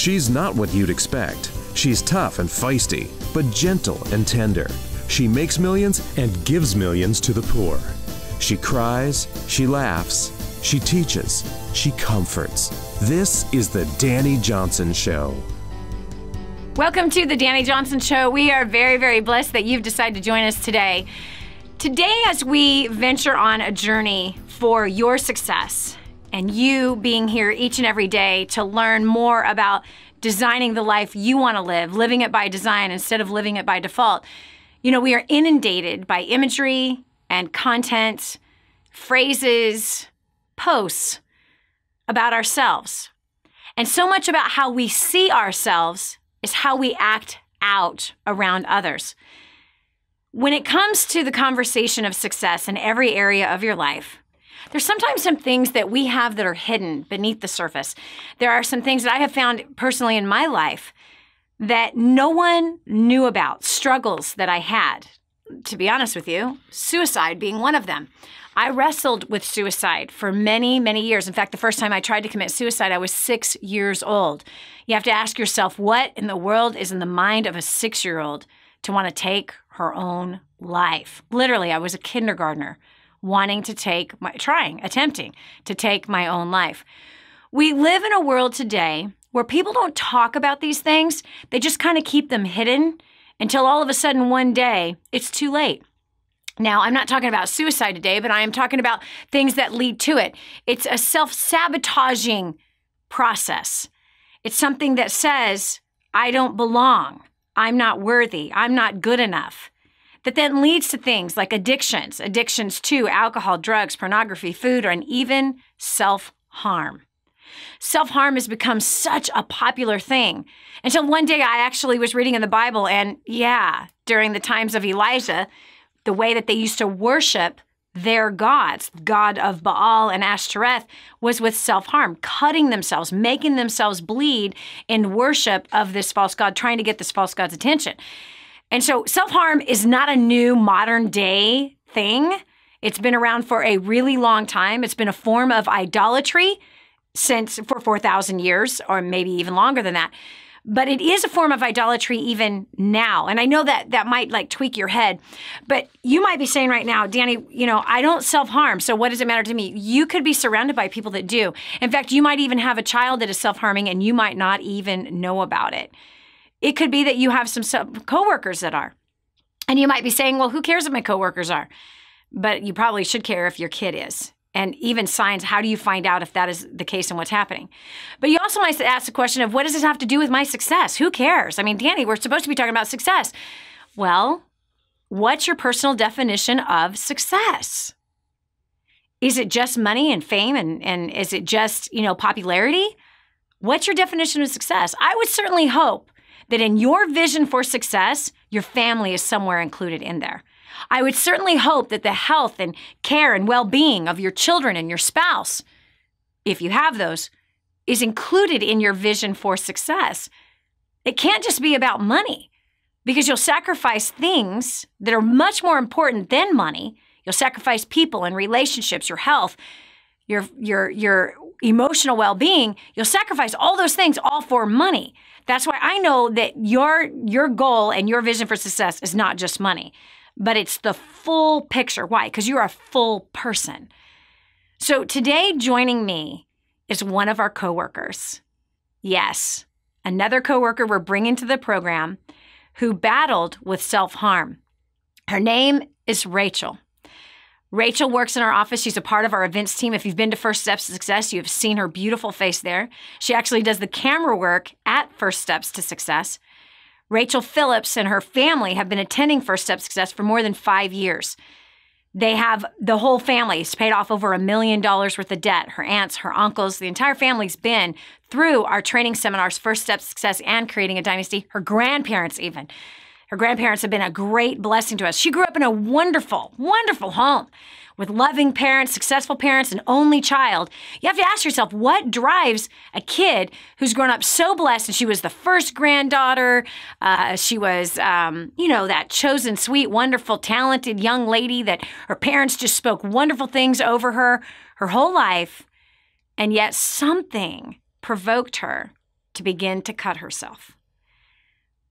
She's not what you'd expect. She's tough and feisty, but gentle and tender. She makes millions and gives millions to the poor. She cries, she laughs, she teaches, she comforts. This is the Dani Johnson Show. Welcome to the Dani Johnson Show. We are very, very blessed that you've decided to join us today. Today, as we venture on a journey for your success and you being here each and every day to learn more about designing the life you want to live, living it by design instead of living it by default. You know, we are inundated by imagery and content, phrases, posts about ourselves. And so much about how we see ourselves is how we act out around others. When it comes to the conversation of success in every area of your life, there's sometimes some things that we have that are hidden beneath the surface. There are some things that I have found personally in my life that no one knew about, struggles that I had. To be honest with you, suicide being one of them. I wrestled with suicide for many, many years. In fact, the first time I tried to commit suicide, I was 6 years old. You have to ask yourself, what in the world is in the mind of a 6-year-old to want to take her own life? Literally, I was a kindergartner attempting to take my own life. We live in a world today where people don't talk about these things. They just kind of keep them hidden until all of a sudden one day it's too late. Now, I'm not talking about suicide today, but I am talking about things that lead to it. It's a self-sabotaging process. It's something that says, I don't belong, I'm not worthy, I'm not good enough. That then leads to things like addictions to alcohol, drugs, pornography, food, and even self-harm. Self-harm has become such a popular thing. Until one day I actually was reading in the Bible, and during the times of Elijah, the way that they used to worship their gods, God of Baal and Ashtoreth, was with self-harm, cutting themselves, making themselves bleed in worship of this false god, trying to get this false god's attention. And so self-harm is not a new modern day thing. It's been around for a really long time. It's been a form of idolatry for 4,000 years, or maybe even longer than that. But it is a form of idolatry even now. And I know that might like tweak your head, but you might be saying right now, Dani, I don't self-harm, so what does it matter to me? You could be surrounded by people that do. In fact, you might even have a child that is self-harming and you might not even know about it. It could be that you have some coworkers that are. And you might be saying, well, who cares if my coworkers are? But you probably should care if your kid is. And even signs, how do you find out if that is the case and what's happening? But you also might ask the question of, what does this have to do with my success? Who cares? I mean, Dani, we're supposed to be talking about success. Well, what's your personal definition of success? Is it just money and fame and is it just, popularity? What's your definition of success? I would certainly hope that in your vision for success, your family is somewhere included in there. I would certainly hope that the health and care and well-being of your children and your spouse, if you have those, is included in your vision for success. It can't just be about money, because you'll sacrifice things that are much more important than money. You'll sacrifice people and relationships, your health, your emotional well-being. You'll sacrifice all those things all for money. That's why I know that your goal and your vision for success is not just money, but it's the full picture. Why? Because you're a full person. So today joining me is one of our coworkers. Yes, another coworker we're bringing to the program who battled with self-harm. Her name is Rachael. Rachael works in our office. She's a part of our events team. If you've been to First Steps to Success, you have seen her beautiful face there. She actually does the camera work at First Steps to Success. Rachael Phillips and her family have been attending First Steps to Success for more than 5 years. They have the whole family has paid off over $1 million worth of debt. Her aunts, her uncles, the entire family's been through our training seminars, First Steps to Success and Creating a Dynasty. Her grandparents even. Her grandparents have been a great blessing to us. She grew up in a wonderful, wonderful home with loving parents, successful parents, an only child. You have to ask yourself, what drives a kid who's grown up so blessed? And she was the first granddaughter. She was, that chosen, sweet, wonderful, talented young lady that her parents just spoke wonderful things over her whole life. And yet something provoked her to begin to cut herself.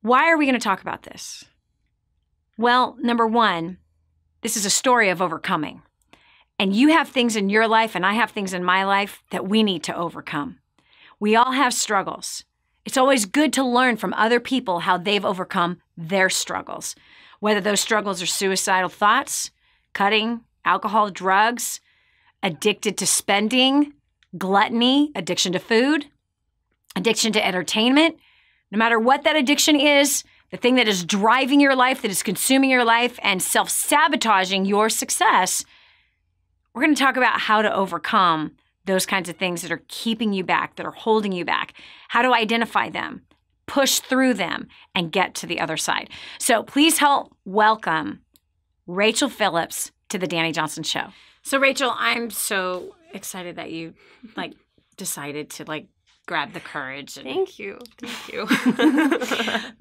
Why are we going to talk about this? Well, number one, this is a story of overcoming. And you have things in your life and I have things in my life that we need to overcome. We all have struggles. It's always good to learn from other people how they've overcome their struggles, whether those struggles are suicidal thoughts, cutting, alcohol, drugs, addicted to spending, gluttony, addiction to food, addiction to entertainment. No matter what that addiction is, the thing that is driving your life, that is consuming your life and self-sabotaging your success, we're going to talk about how to overcome those kinds of things that are keeping you back, that are holding you back, how to identify them, push through them, and get to the other side. So please help welcome Rachael Phillips to the Dani Johnson Show. So Rachael, I'm so excited that you decided to grab the courage. Thank you.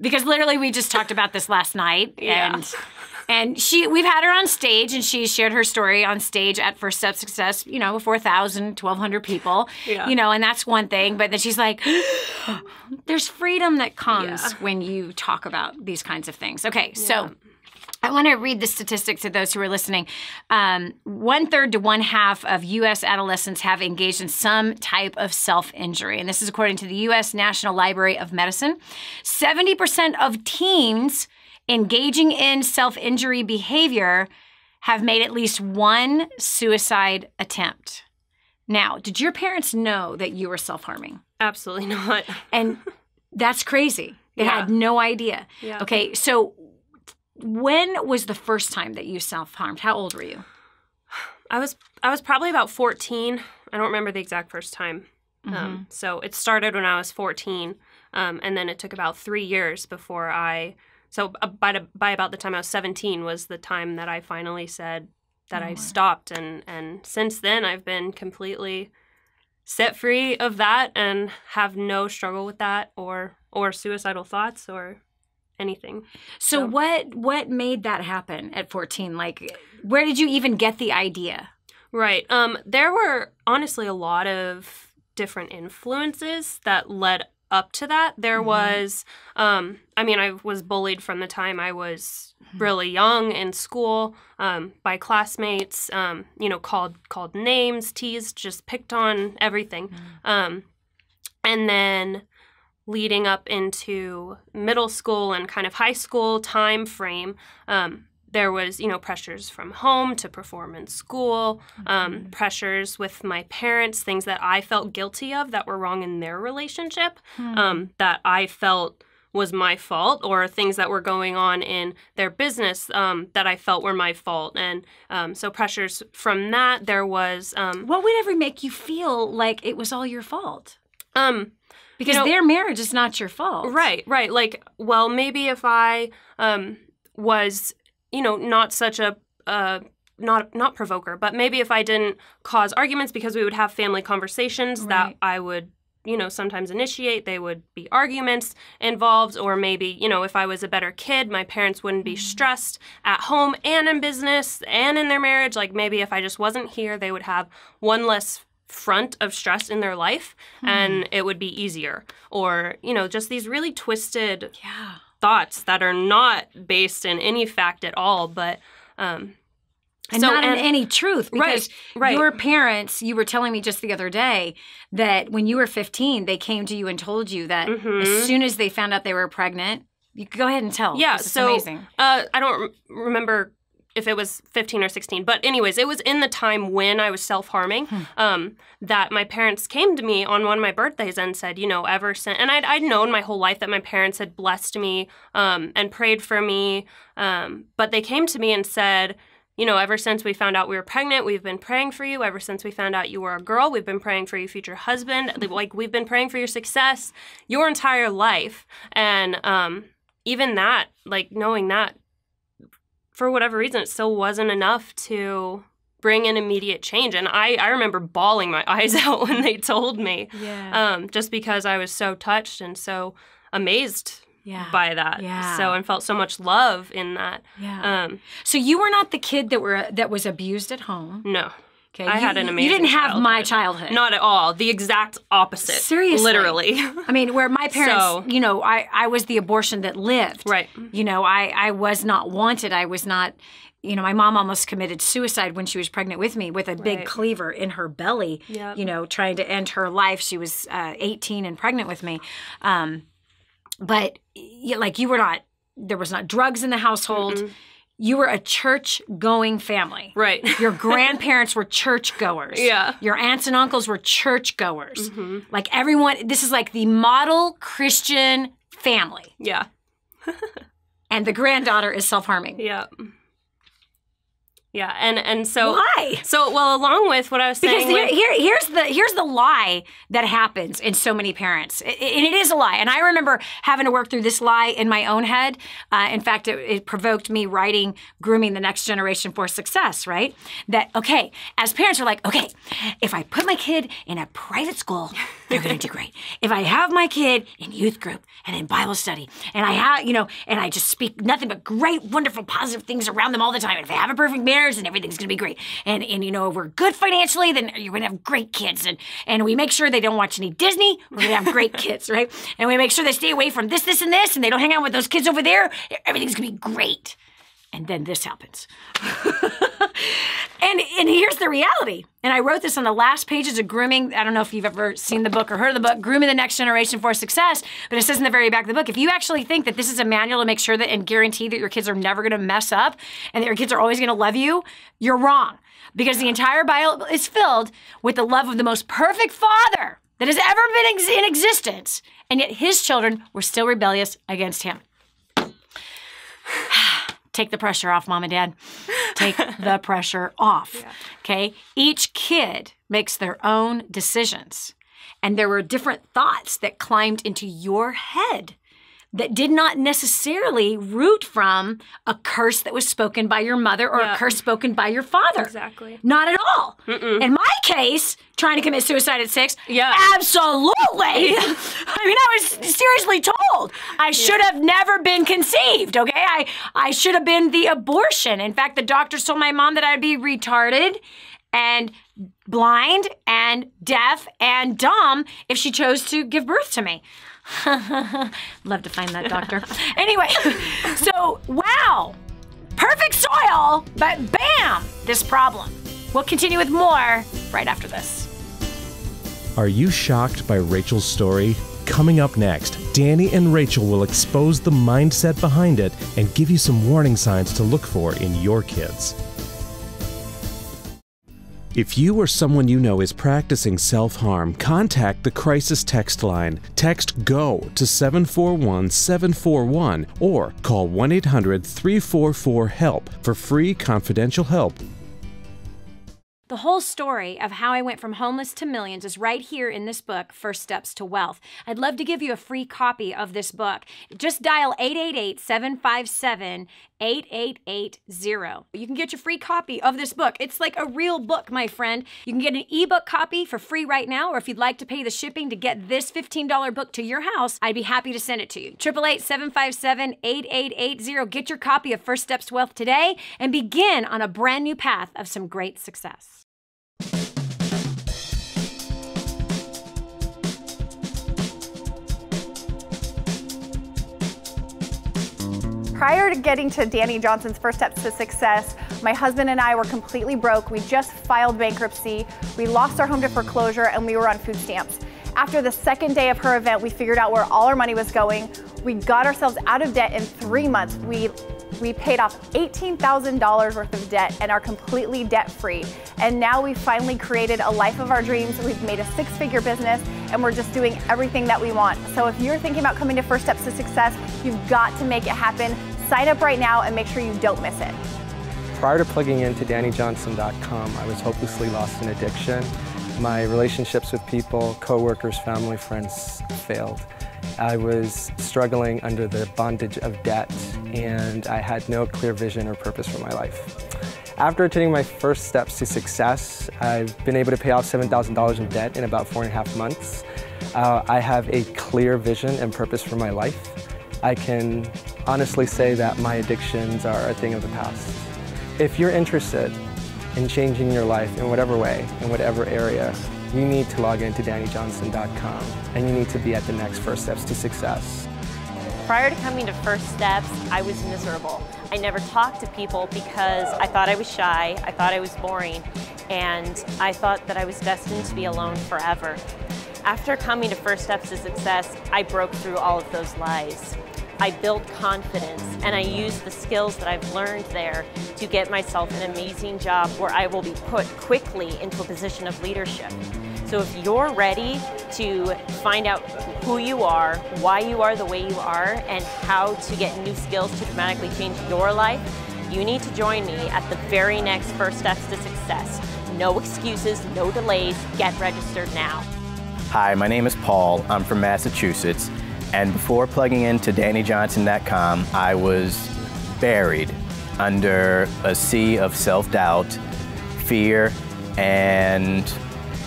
Because literally we just talked about this last night. Yeah. And we've had her on stage and she shared her story on stage at First Step Success, 4,000, 1,200 people, and that's one thing. But then she's like, there's freedom that comes when you talk about these kinds of things. Okay, so I want to read the statistics to those who are listening. 1/3 to 1/2 of U.S. adolescents have engaged in some type of self-injury. And this is according to the U.S. National Library of Medicine. 70% of teens engaging in self-injury behavior have made at least one suicide attempt. Now, did your parents know that you were self-harming? Absolutely not. And that's crazy. They had no idea. Yeah. Okay, so when was the first time that you self-harmed? How old were you? I was probably about 14. I don't remember the exact first time. So it started when I was 14, and then it took about 3 years before by about the time I was 17 was the time that I finally said that I stopped. And since then, I've been completely set free of that and have no struggle with that or suicidal thoughts or anything. So what made that happen at 14? Where did you even get the idea? Right. There were honestly a lot of different influences that led up to that. There was, I was bullied from the time I was really young in school by classmates, called names, teased, just picked on, everything. And then leading up into middle school and kind of high school time frame, there was, pressures from home to perform in school, pressures with my parents, things that I felt guilty of that were wrong in their relationship, that I felt was my fault, or things that were going on in their business that I felt were my fault. And so pressures from that, there was... what would ever make you feel like it was all your fault? Because their marriage is not your fault. Right. Maybe if I was... not such a, not provoker, but maybe if I didn't cause arguments because we would have family conversations that I would, sometimes initiate, they would be arguments involved, or maybe, if I was a better kid, my parents wouldn't be stressed at home and in business and in their marriage. Maybe if I just wasn't here, they would have one less front of stress in their life and it would be easier. Or, just these really twisted thoughts that are not based in any fact at all, but not in any truth. Because your parents, you were telling me just the other day that when you were 15, they came to you and told you that as soon as they found out they were pregnant, you could go ahead and tell. Yeah, it's amazing. I don't remember if it was 15 or 16. But anyways, it was in the time when I was self-harming that my parents came to me on one of my birthdays and said, ever since, and I'd known my whole life that my parents had blessed me and prayed for me. But they came to me and said, ever since we found out we were pregnant, we've been praying for you. Ever since we found out you were a girl, we've been praying for your future husband. We've been praying for your success your entire life. And even that, knowing that, for whatever reason, it still wasn't enough to bring an immediate change. And I remember bawling my eyes out when they told me, just because I was so touched and so amazed by that. Yeah. So, and felt so much love in that. Yeah. So you were not the kid that was abused at home. No. Okay, I had an amazing You didn't have childhood. my childhood. Not at all. The exact opposite. Seriously. Literally. I mean, where my parents, you know, I was the abortion that lived. Right. You know, I was not wanted. I was not, you know, my mom almost committed suicide when she was pregnant with me with a big cleaver in her belly, you know, trying to end her life. She was 18 and pregnant with me. But like you were not, there was not drugs in the household. Mm-mm. You were a church-going family. Right. Your grandparents were church-goers. Yeah. Your aunts and uncles were church-goers. Mm-hmm. Like everyone, this is like the model Christian family. Yeah. And the granddaughter is self-harming. Yeah. Yeah, and so why? So well, along with what I was saying, because here's the lie that happens in so many parents, and it is a lie. And I remember having to work through this lie in my own head. In fact, it provoked me writing "Grooming the Next Generation for Success." Right? That okay, as parents are like, okay, if I put my kid in a private school, they're going to do great. If I have my kid in youth group and in Bible study, and I have, you know, and I just speak nothing but great, wonderful, positive things around them all the time, and if I have a perfect marriage, and everything's going to be great. And you know, if we're good financially, then you're going to have great kids. And we make sure they don't watch any Disney. We're going to have great kids, right? And we make sure they stay away from this, and this, and they don't hang out with those kids over there. Everything's going to be great. And then this happens. And here's the reality. And I wrote this on the last pages of Grooming. I don't know if you've ever seen the book or heard of the book, Grooming the Next Generation for Success. But it says in the very back of the book, if you actually think that this is a manual to make sure that and guarantee that your kids are never going to mess up and that your kids are always going to love you, you're wrong. Because the entire Bible is filled with the love of the most perfect father that has ever been in existence. And yet his children were still rebellious against him. Take the pressure off, Mom and Dad. Take the pressure off, okay? Each kid makes their own decisions. And there were different thoughts that climbed into your head that did not necessarily root from a curse that was spoken by your mother or a curse spoken by your father. Exactly. Not at all. Mm-mm. In my case, trying to commit suicide at 6, absolutely. I mean, I was seriously told I should have never been conceived, okay? I should have been the abortion. In fact, the doctors told my mom that I'd be retarded and blind and deaf and dumb if she chose to give birth to me. Love to find that doctor. Anyway, so wow, perfect soil, but bam, this problem. We'll continue with more right after this. Are you shocked by Rachel's story? Coming up next, Dani and Rachael will expose the mindset behind it and give you some warning signs to look for in your kids. If you or someone you know is practicing self-harm, contact the crisis text line. Text GO to 741-741 or call 1-800-344-HELP for free confidential help. The whole story of how I went from homeless to millions is right here in this book, First Steps to Wealth. I'd love to give you a free copy of this book. Just dial 888-757-8880. You can get your free copy of this book. It's like a real book, my friend. You can get an ebook copy for free right now, or if you'd like to pay the shipping to get this $15 book to your house, I'd be happy to send it to you. 888-757-8880. Get your copy of First Steps to Wealth today and begin on a brand new path of some great success. Prior to getting to Dani Johnson's First Steps to Success, my husband and I were completely broke. We just filed bankruptcy. We lost our home to foreclosure and we were on food stamps. After the second day of her event, we figured out where all our money was going. We got ourselves out of debt in 3 months. We paid off $18,000 worth of debt and are completely debt-free. And now we've finally created a life of our dreams. We've made a 6-figure business and we're just doing everything that we want. So if you're thinking about coming to First Steps to Success, you've got to make it happen. Sign up right now and make sure you don't miss it. Prior to plugging into DaniJohnson.com, I was hopelessly lost in addiction. My relationships with people, coworkers, family, friends failed. I was struggling under the bondage of debt, and I had no clear vision or purpose for my life. After taking my first steps to success, I've been able to pay off $7,000 in debt in about 4.5 months. I have a clear vision and purpose for my life. I can honestly say that my addictions are a thing of the past. If you're interested in changing your life in whatever way, in whatever area, you need to log into DaniJohnson.com, and you need to be at the next first steps to success. Prior to coming to First Steps, I was miserable. I never talked to people because I thought I was shy, I thought I was boring, and I thought that I was destined to be alone forever. After coming to First Steps to Success, I broke through all of those lies. I built confidence, and I used the skills that I've learned there to get myself an amazing job where I will be put quickly into a position of leadership. So if you're ready to find out who you are, why you are the way you are, and how to get new skills to dramatically change your life, you need to join me at the very next First Steps to Success. No excuses, no delays, get registered now. Hi, my name is Paul. I'm from Massachusetts. And before plugging into DaniJohnson.com, I was buried under a sea of self-doubt, fear, and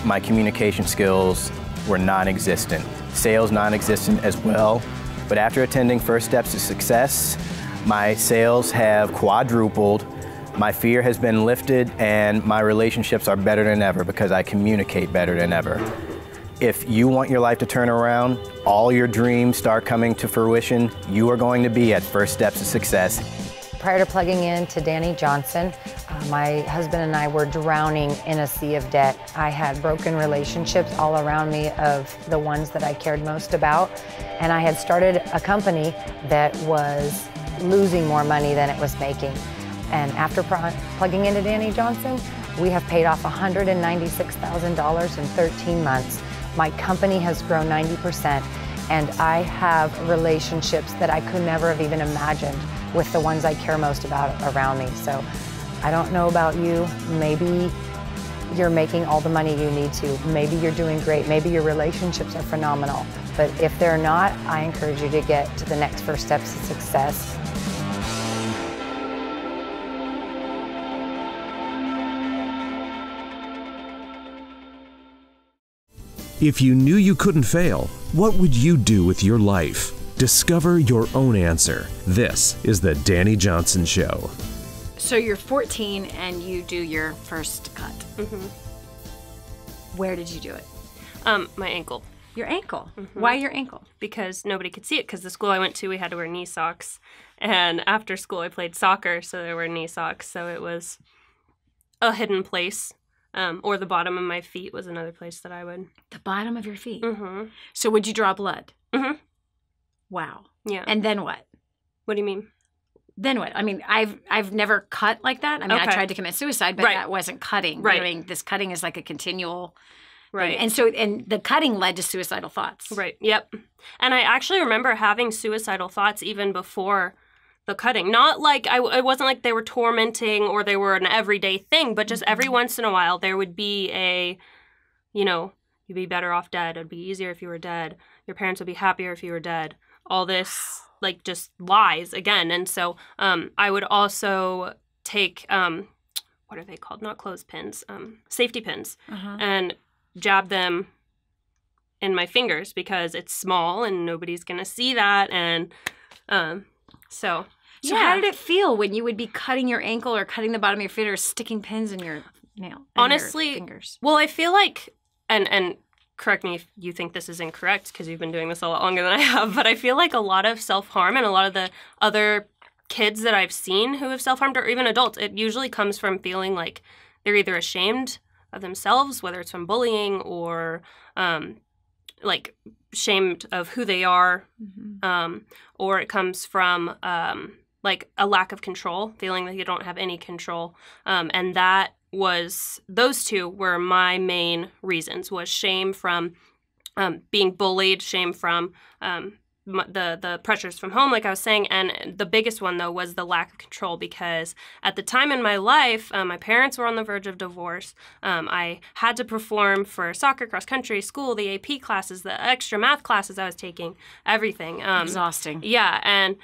my communication skills were non-existent. Sales non-existent as well. But after attending First Steps to Success, my sales have quadrupled, my fear has been lifted, and my relationships are better than ever because I communicate better than ever. If you want your life to turn around, all your dreams start coming to fruition, you are going to be at First Steps to Success. Prior to plugging in to Dani Johnson, my husband and I were drowning in a sea of debt. I had broken relationships all around me of the ones that I cared most about, and I had started a company that was losing more money than it was making. And after plugging into Dani Johnson, we have paid off $196,000 in 13 months. My company has grown 90%, and I have relationships that I could never have even imagined with the ones I care most about around me. So I don't know about you, maybe you're making all the money you need to, maybe you're doing great, maybe your relationships are phenomenal, but if they're not, I encourage you to get to the next First Steps to Success. If you knew you couldn't fail, what would you do with your life? Discover your own answer. This is the Dani Johnson Show. So you're 14 and you do your first cut. Mm-hmm. Where did you do it? My ankle. Your ankle. Mm-hmm. Why your ankle? Because nobody could see it, because the school I went to, we had to wear knee socks. And after school, I played soccer, so there were knee socks. So it was a hidden place. Or the bottom of my feet was another place that I would. The bottom of your feet? Mm-hmm. So would you draw blood? Mm-hmm. Wow. Yeah. And then what? What do you mean? Then what? I mean, I've never cut like that. I mean, Okay. I tried to commit suicide, but Right. that wasn't cutting. Right. I mean, this cutting is like a continual Right. thing. And the cutting led to suicidal thoughts. Right. Yep. And I actually remember having suicidal thoughts even before the cutting. Not like, it wasn't like they were tormenting or they were an everyday thing, but just every once in a while there would be you'd be better off dead. It'd be easier if you were dead. Your parents would be happier if you were dead. All this, like, just lies again. And so I would also take, what are they called? Not clothespins, safety pins, and jab them in my fingers because it's small and nobody's going to see that. And So how did it feel when you would be cutting your ankle or cutting the bottom of your foot or sticking pins in your nail? Honestly, your fingers? Well, I feel like, and correct me if you think this is incorrect because you've been doing this a lot longer than I have, but I feel like a lot of self-harm and a lot of the other kids that I've seen who have self-harmed, or even adults, it usually comes from feeling like they're either ashamed of themselves, whether it's from bullying or like ashamed of who they are, or it comes from like a lack of control, feeling that you don't have any control. And those two were my main reasons, was shame from being bullied, shame from the pressures from home, like I was saying. And the biggest one, though, was the lack of control, because at the time in my life, my parents were on the verge of divorce. I had to perform for soccer, cross country, school, the AP classes, the extra math classes I was taking, everything. Exhausting. Yeah. And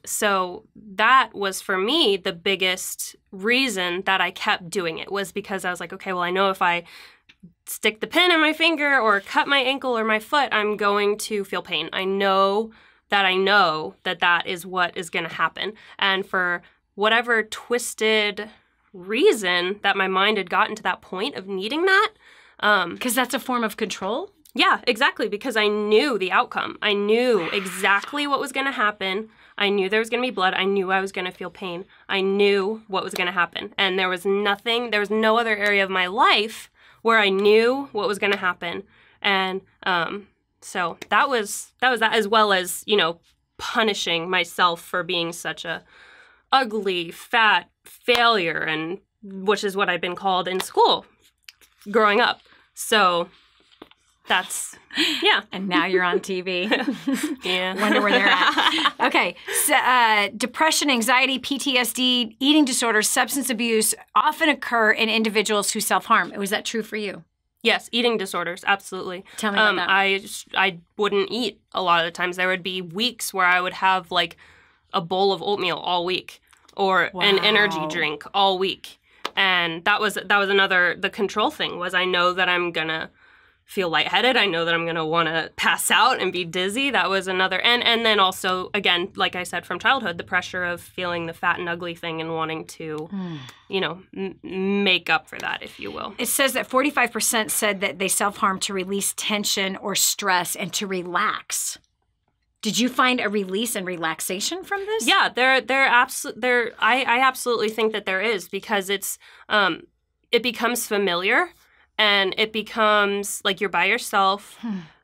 so that was, for me, the biggest reason that I kept doing it, was because I was like, okay, well, I know if I stick the pin in my finger or cut my ankle or my foot, I'm going to feel pain. I know that that is what is going to happen. And for whatever twisted reason that my mind had gotten to that point of needing that. Because that's a form of control? Yeah, exactly. Because I knew the outcome. I knew exactly what was going to happen. I knew there was going to be blood. I knew I was going to feel pain. I knew what was going to happen. And there was no other area of my life where I knew what was going to happen. And so that was that, as well as, you know, punishing myself for being such a ugly, fat failure, and which is what I'd been called in school growing up. So that's, yeah. And now you're on TV. Yeah. Wonder where they're at. Okay. So, depression, anxiety, PTSD, eating disorders, substance abuse often occur in individuals who self-harm. Was that true for you? Yes, eating disorders, absolutely. Tell me about that. I wouldn't eat a lot of the times. There would be weeks where I would have like a bowl of oatmeal all week, or an energy drink all week. And that was another, the control thing was, I know that I'm gonna feel lightheaded. I know that I'm gonna want to pass out and be dizzy. That was another, and then also, again, like I said, from childhood, the pressure of feeling the fat and ugly thing and wanting to, you know, make up for that, if you will. It says that 45% said that they self-harm to release tension or stress and to relax. Did you find a release and relaxation from this? Yeah, I absolutely think that there is, because it's it becomes familiar, and it becomes like you're by yourself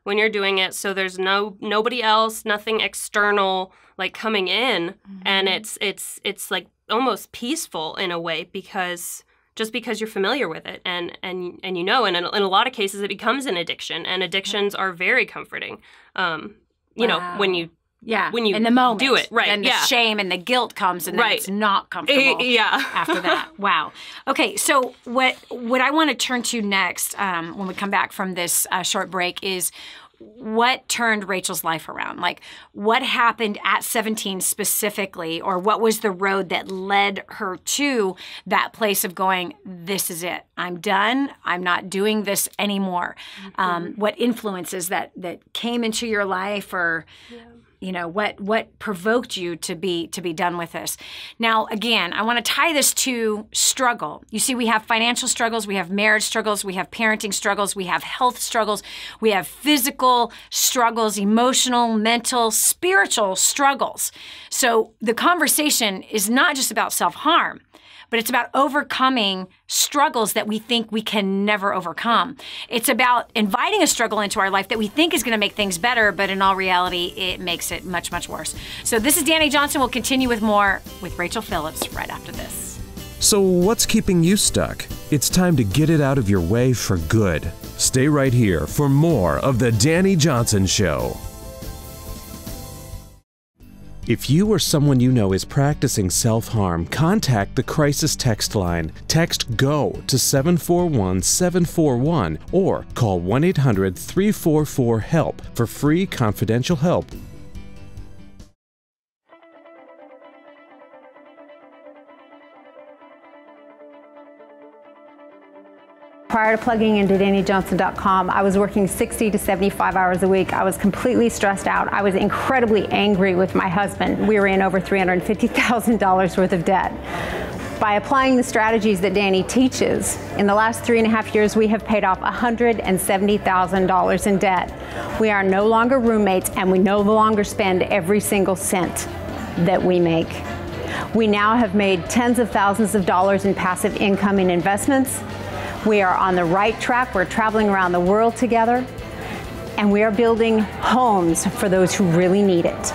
when you're doing it. So there's nobody else, nothing external like coming in, and it's like almost peaceful in a way, because you're familiar with it, and you know, and in a lot of cases it becomes an addiction, and addictions are very comforting. You know, when you in the moment do it, right? And the shame and the guilt comes, and then it's not comfortable. After that, wow. Okay, so what I want to turn to next, when we come back from this short break, is what turned Rachel's life around? Like, what happened at 17 specifically, or what was the road that led her to that place of going, this is it. I'm done. I'm not doing this anymore. What influences that came into your life, or you know, what provoked you to be done with this? Now, again, I want to tie this to struggle. You see, we have financial struggles, we have marriage struggles, we have parenting struggles, we have health struggles, we have physical struggles, emotional, mental, spiritual struggles. So the conversation is not just about self-harm, but it's about overcoming struggles that we think we can never overcome. It's about inviting a struggle into our life that we think is going to make things better, but in all reality, it makes it much, much worse. So this is Dani Johnson. We'll continue with more with Rachael Phillips right after this. So what's keeping you stuck? It's time to get it out of your way for good. Stay right here for more of The Dani Johnson Show. If you or someone you know is practicing self-harm, contact the crisis text line. Text GO to 741-741 or call 1-800-344-HELP for free confidential help. Prior to plugging into DaniJohnson.com, I was working 60 to 75 hours a week. I was completely stressed out. I was incredibly angry with my husband. We were in over $350,000 worth of debt. By applying the strategies that Dani teaches, in the last 3.5 years, we have paid off $170,000 in debt. We are no longer roommates, and we no longer spend every single cent that we make. We now have made tens of thousands of dollars in passive income in investments. We are on the right track. We're traveling around the world together, and we are building homes for those who really need it.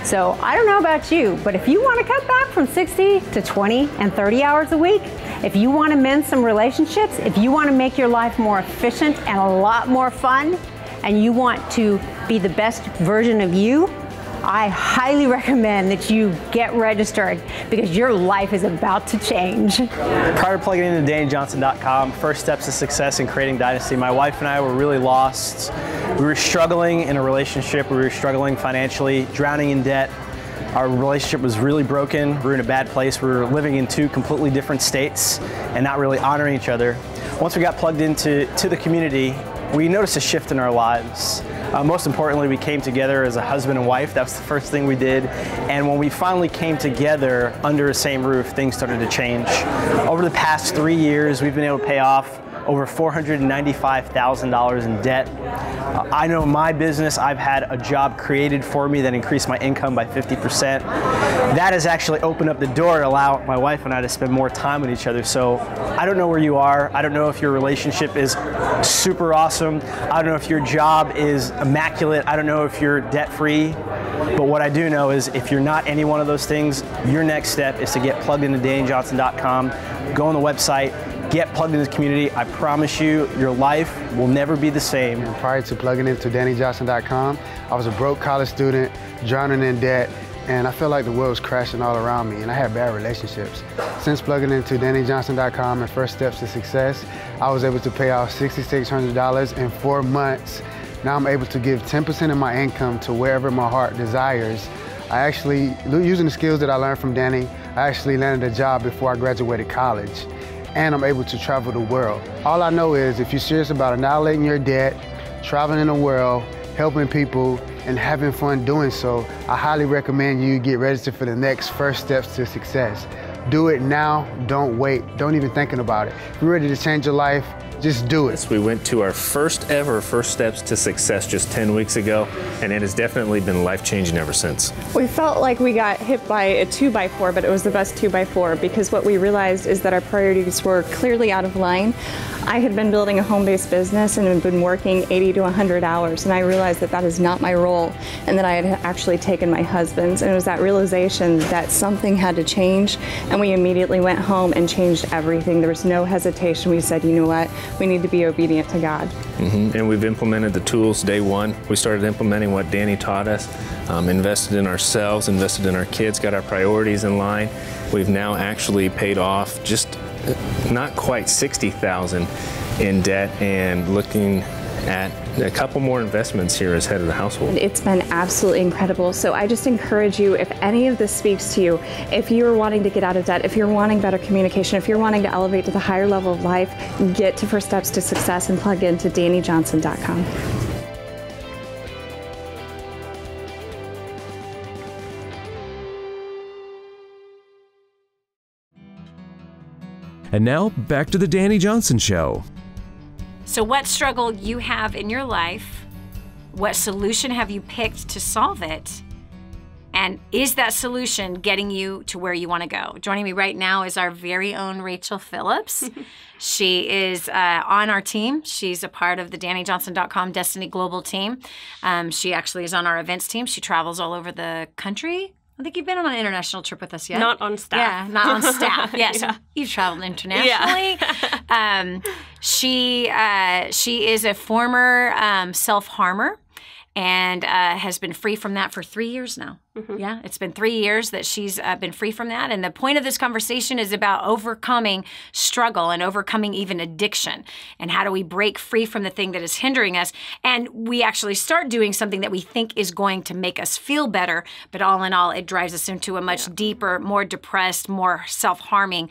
So I don't know about you, but if you want to cut back from 60 to 20 and 30 hours a week, if you want to mend some relationships, if you want to make your life more efficient and a lot more fun, and you want to be the best version of you, I highly recommend that you get registered, because your life is about to change. Prior to plugging into DaniJohnson.com, first steps to success in creating dynasty, my wife and I were really lost. We were struggling in a relationship. We were struggling financially, drowning in debt. Our relationship was really broken. We were in a bad place. We were living in two completely different states and not really honoring each other. Once we got plugged into the community, we noticed a shift in our lives. Most importantly, we came together as a husband and wife. That was the first thing we did. And when we finally came together under the same roof, things started to change. Over the past 3 years, we've been able to pay off over $495,000 in debt. I know in my business, I've had a job created for me that increased my income by 50%. That has actually opened up the door to allow my wife and I to spend more time with each other. So I don't know where you are. I don't know if your relationship is super awesome. I don't know if your job is immaculate. I don't know if you're debt-free. But what I do know is if you're not any one of those things, your next step is to get plugged into DaniJohnson.com, go on the website, get plugged into the community. I promise you, your life will never be the same. And prior to plugging into DaniJohnson.com, I was a broke college student, drowning in debt, and I felt like the world was crashing all around me, and I had bad relationships. Since plugging into DaniJohnson.com and First Steps to Success, I was able to pay off $6,600 in 4 months. Now I'm able to give 10% of my income to wherever my heart desires. I actually, using the skills that I learned from Dani, I actually landed a job before I graduated college. And I'm able to travel the world. All I know is if you're serious about annihilating your debt, traveling the world, helping people, and having fun doing so, I highly recommend you get registered for the next First Steps to Success. Do it now, don't wait, don't even thinking about it. If you're ready to change your life, just do it. We went to our first ever First Steps to Success just 10 weeks ago, and it has definitely been life-changing ever since. We felt like we got hit by a 2x4, but it was the best 2x4 because what we realized is that our priorities were clearly out of line. I had been building a home-based business and had been working 80 to 100 hours, and I realized that that is not my role, and that I had actually taken my husband's, and it was that realization that something had to change, and we immediately went home and changed everything. There was no hesitation. We said, you know what, we need to be obedient to God. And we've implemented the tools day one. We started implementing what Dani taught us, invested in ourselves, invested in our kids, got our priorities in line. We've now actually paid off just not quite $60,000 in debt and looking at a couple more investments here as head of the household. It's been absolutely incredible. So I just encourage you, if any of this speaks to you, if you're wanting to get out of debt, if you're wanting better communication, if you're wanting to elevate to the higher level of life, get to First Steps to Success and plug into DaniJohnson.com. And now, back to the Dani Johnson Show. So what struggle you have in your life, what solution have you picked to solve it, and is that solution getting you to where you want to go? Joining me right now is our very own Rachael Phillips. She is on our team. She's a part of the DaniJohnson.com Destiny Global team. She actually is on our events team. She travels all over the country. I think you've been on an international trip with us yet. Not on staff. Yeah, not on staff. Yeah, so you've traveled internationally. Yeah. She is a former self-harmer and has been free from that for 3 years now. Yeah, it's been 3 years that she's been free from that. And the point of this conversation is about overcoming struggle and overcoming even addiction. And how do we break free from the thing that is hindering us? And we actually start doing something that we think is going to make us feel better. But all in all, it drives us into a much deeper, more depressed, more self-harming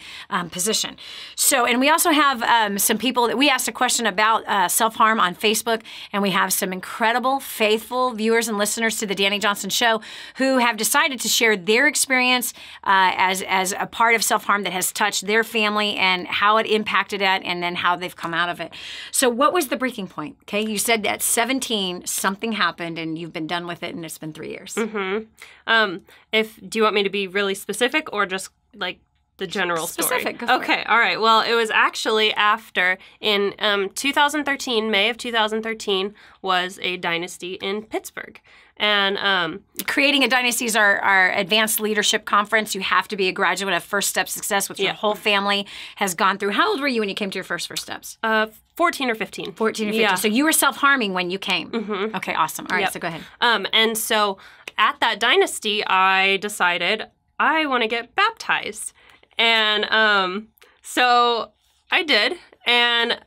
position. So, and we also have some people that we asked a question about self-harm on Facebook. And we have some incredible, faithful viewers and listeners to the Dani Johnson Show who have decided to share their experience as a part of self-harm that has touched their family and how it impacted it and then how they've come out of it. So what was the breaking point? Okay, you said at 17 something happened and you've been done with it and it's been 3 years. Do you want me to be really specific or just like the general story? Specific. Go for Okay, it. all right. Well, it was actually after in 2013, May of 2013 was a dynasty in Pittsburgh. And Creating a Dynasty is our advanced leadership conference. You have to be a graduate of First Step Success, which your whole family has gone through. How old were you when you came to your first Steps? 14 or 15. 14 or 15. Yeah. So you were self-harming when you came. Okay, awesome. All right, so go ahead. And so at that dynasty, I decided I want to get baptized. And so I did. And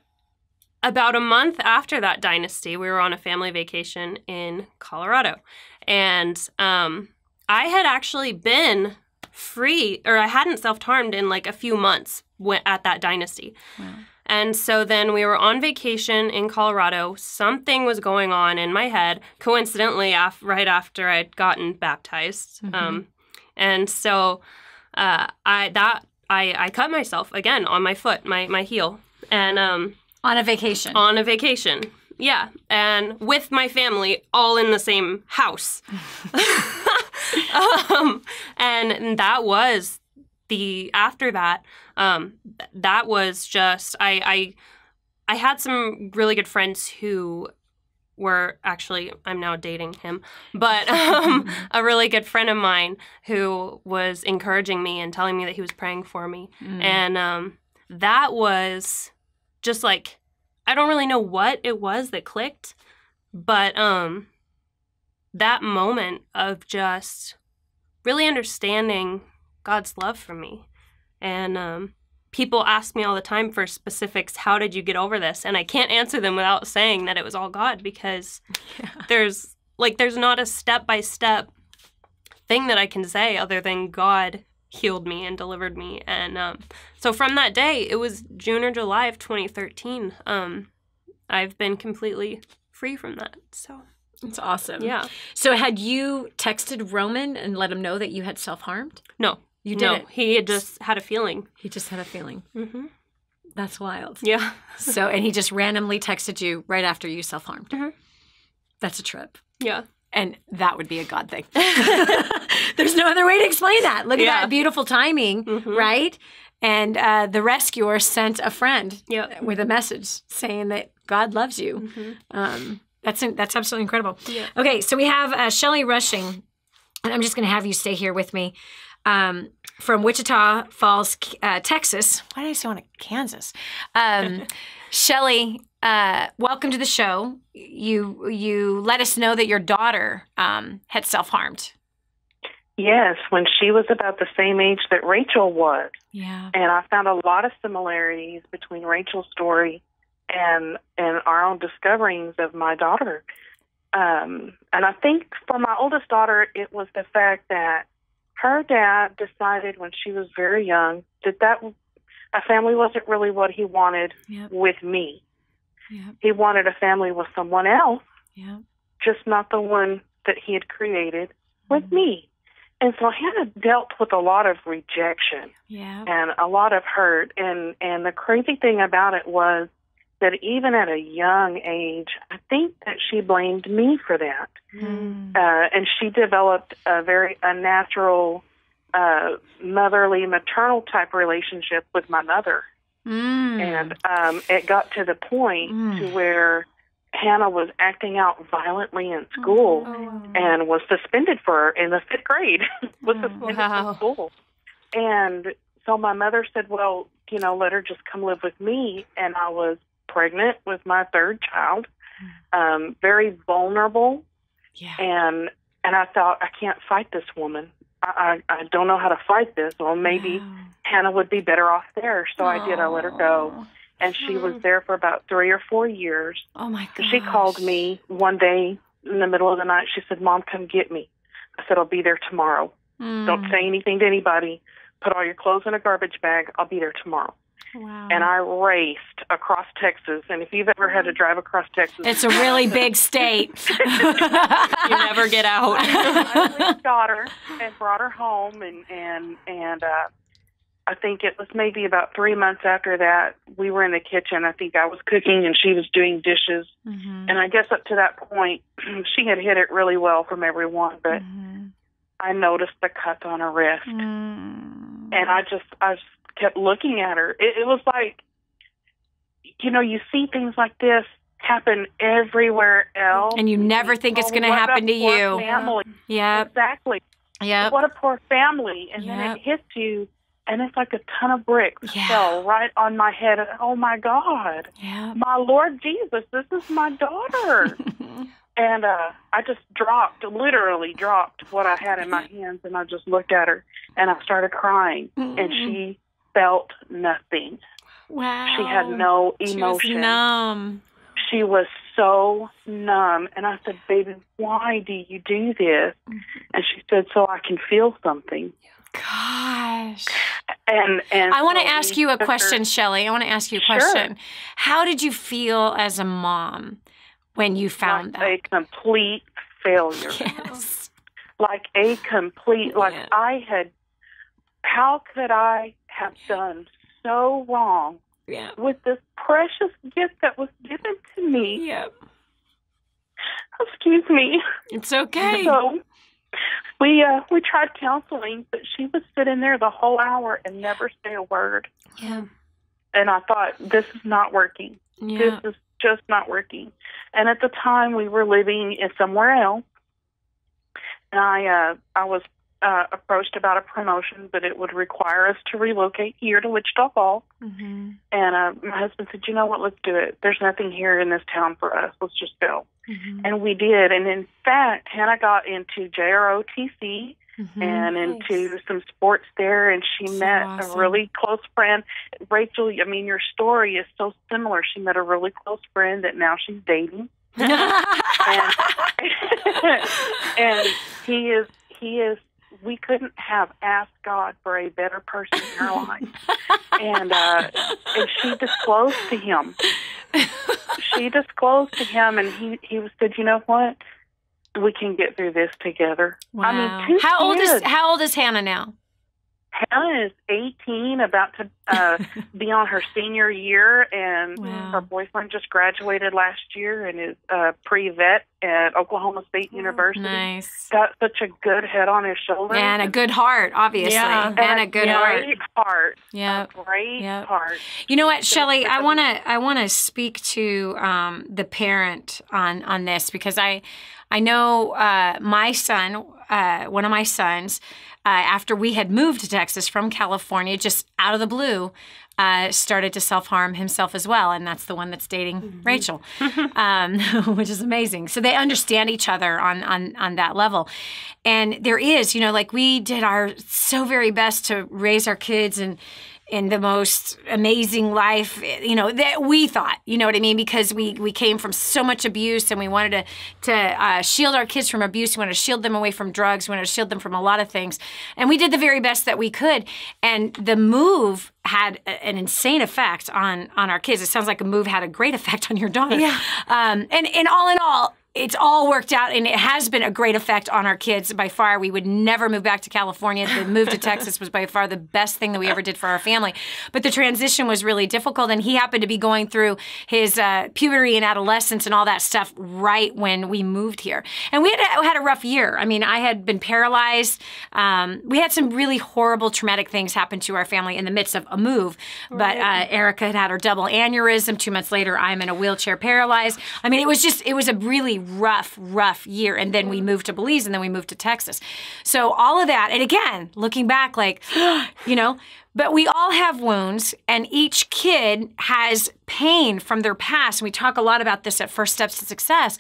about a month after that dynasty, we were on a family vacation in Colorado. And I had actually been free, or I hadn't self-harmed in like a few months at that dynasty. Wow. And so then we were on vacation in Colorado. Something was going on in my head, coincidentally, right after I'd gotten baptized. And so I cut myself again on my foot, my heel. And on a vacation. On a vacation. Yeah. And with my family all in the same house. And that was after that, that was just, I had some really good friends who were actually, I'm now dating him, but a really good friend of mine who was encouraging me and telling me that he was praying for me. And that was just like, I don't really know what it was that clicked, but that moment of just really understanding God's love for me. And people ask me all the time for specifics, how did you get over this? And I can't answer them without saying that it was all God, because there's not a step-by-step thing that I can say other than God healed me and delivered me. And so from that day, it was June or July of 2013, I've been completely free from that. So it's awesome. Yeah. So had you texted Roman and let him know that you had self-harmed? No. You didn't? No, he had just had a feeling. He just had a feeling. That's wild. Yeah. So, and he just randomly texted you right after you self-harmed. That's a trip. Yeah. And that would be a God thing. There's no other way to explain that. Look at that beautiful timing, right? And the rescuer sent a friend with a message saying that God loves you. That's absolutely incredible. Yeah. Okay, so we have Shelli Rushing, and I'm just going to have you stay here with me. From Wichita Falls, Texas. Why did I say want to Kansas? Shelli, welcome to the show. You let us know that your daughter had self-harmed. Yes, when she was about the same age that Rachel was. Yeah. And I found a lot of similarities between Rachel's story and our own discoverings of my daughter. And I think for my oldest daughter, it was the fact that her dad decided when she was very young that a family wasn't really what he wanted with me. He wanted a family with someone else, just not the one that he had created with me. And so Hannah dealt with a lot of rejection and a lot of hurt. And the crazy thing about it was that even at a young age, I think that she blamed me for that. And she developed a very unnatural, motherly, maternal type relationship with my mother. And it got to the point to where Hannah was acting out violently in school and was suspended in the 5th grade. Was suspended from school. And so my mother said, well, let her just come live with me. And I was pregnant with my 3rd child, very vulnerable. And I thought, I can't fight this woman. I don't know how to fight this. Well, maybe Hannah would be better off there. So I did. I let her go. And she was there for about 3 or 4 years. Oh, my gosh. She called me one day in the middle of the night. She said, Mom, come get me. I said, I'll be there tomorrow. Don't say anything to anybody. Put all your clothes in a garbage bag. I'll be there tomorrow. Wow. And I raced across Texas. And if you've ever had to drive across Texas, it's a really big state. You never get out. I got her and brought her home. And I think it was maybe about 3 months after that, we were in the kitchen. I think I was cooking and she was doing dishes. And I guess up to that point, she had hid it really well from everyone. But I noticed the cut on her wrist. And I just kept looking at her. It was like, you see things like this happen everywhere else. And you never think it's going to happen to you. Family. Yeah. Exactly. Yeah. What a poor family. And then it hits you, and it's like a ton of bricks fell right on my head. Oh, my God. Yeah. My Lord Jesus, this is my daughter. And I just literally dropped what I had in my hands, and I just looked at her, and I started crying. And she felt nothing. Wow. She had no emotion. She was numb. She was so numb. And I said, baby, why do you do this? And she said, so I can feel something. Gosh. And I want to so ask we you a took her- question, Shelli. I want to ask you a Sure. question. How did you feel as a mom when you found like that? a complete failure. Yes. Like a complete, how could I have done so wrong with this precious gift that was given to me? Yep. Excuse me. It's okay. So we tried counseling, but she would sit in there the whole hour and never say a word. Yeah. And I thought, this is not working. Yeah. This is just not working. And at the time, we were living in somewhere else. And I was approached about a promotion, but it would require us to relocate here to Wichita Falls. Mm-hmm. And my husband said, you know what, let's do it. There's nothing here in this town for us. Let's just go. Mm-hmm. And we did. And in fact, Hannah got into JROTC and into some sports there, and she met awesome. a really close friend. Rachel, I mean, your story is so similar. She met a really close friend that now she's dating. and he is, we couldn't have asked God for a better person in our life. And she disclosed to him. And he said, you know what? We can get through this together. Wow. I mean, how kids. old is Hannah now? Hannah is 18, about to be on her senior year, and her boyfriend just graduated last year and is pre-vet at Oklahoma State University. Nice. Got such a good head on his shoulders. And a good heart, obviously. Yeah. And a good heart. Great heart. Yeah. A great heart. You know what, Shelli, I want to speak to the parent on this, because I know my son, one of my sons, after we had moved to Texas from California, just out of the blue, started to self-harm himself as well. And that's the one that's dating Rachael, which is amazing. So they understand each other on that level. And there is, you know, like we did our so very best to raise our kids in the most amazing life, you know, that we thought, you know what I mean? Because we came from so much abuse, and we wanted to shield our kids from abuse. We wanted to shield them away from drugs. We wanted to shield them from a lot of things. And we did the very best that we could. And the move had an insane effect on our kids. It sounds like a move had a great effect on your daughter. Yeah. And all in all, it's all worked out, and it has been a great effect on our kids by far. We would never move back to California. The move to Texas was by far the best thing that we ever did for our family. But the transition was really difficult, and he happened to be going through his puberty and adolescence and all that stuff right when we moved here. And we had a rough year. I mean, I had been paralyzed. We had some really horrible, traumatic things happen to our family in the midst of a move. Right. But Erica had her double aneurysm. 2 months later, I'm in a wheelchair paralyzed. I mean, it was a really rough year. And then we moved to Belize, and then we moved to Texas. So all of that, and again, looking back, like, you know, but we all have wounds, and each kid has pain from their past. And we talk a lot about this at First Steps to Success.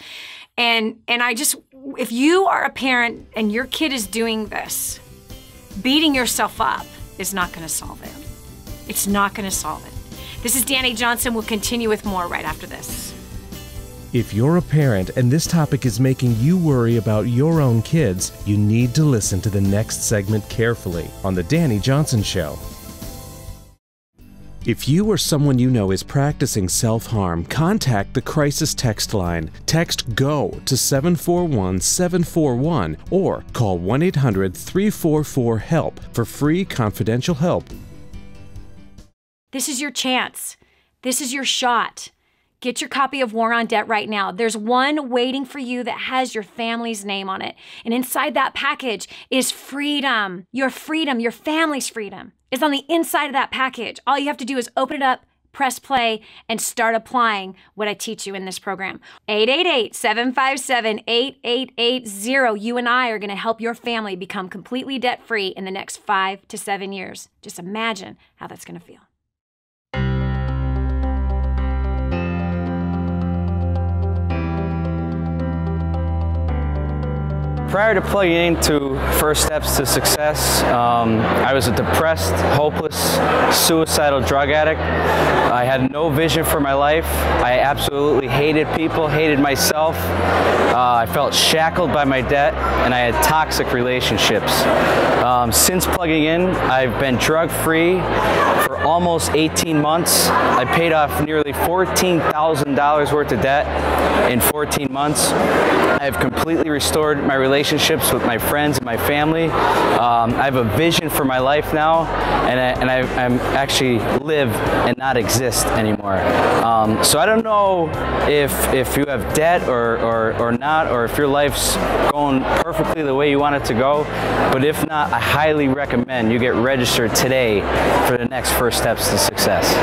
And I just, if you are a parent and your kid is doing this, beating yourself up is not going to solve it. It's not going to solve it. This is Dani Johnson. We'll continue with more right after this. If you're a parent and this topic is making you worry about your own kids, you need to listen to the next segment carefully on The Dani Johnson Show. If you or someone you know is practicing self-harm, contact the crisis text line. Text GO to 741-741 or call 1-800-344-HELP for free confidential help. This is your chance. This is your shot. Get your copy of War on Debt right now. There's one waiting for you that has your family's name on it. And inside that package is freedom. Your family's freedom is on the inside of that package. All you have to do is open it up, press play, and start applying what I teach you in this program. 888-757-8880. You and I are going to help your family become completely debt-free in the next 5 to 7 years. Just imagine how that's going to feel. Prior to plugging into First Steps to Success, I was a depressed, hopeless, suicidal drug addict. I had no vision for my life. I absolutely hated people, hated myself. I felt shackled by my debt, and I had toxic relationships. Since plugging in, I've been drug-free for almost 18 months. I paid off nearly $14,000 worth of debt in 14 months. I've completely restored my relationships with my friends and my family. I have a vision for my life now, and I'm actually live and not exist anymore. So I don't know if you have debt or not, or if your life's going perfectly the way you want it to go, but if not, I highly recommend you get registered today for the next First Steps to Success.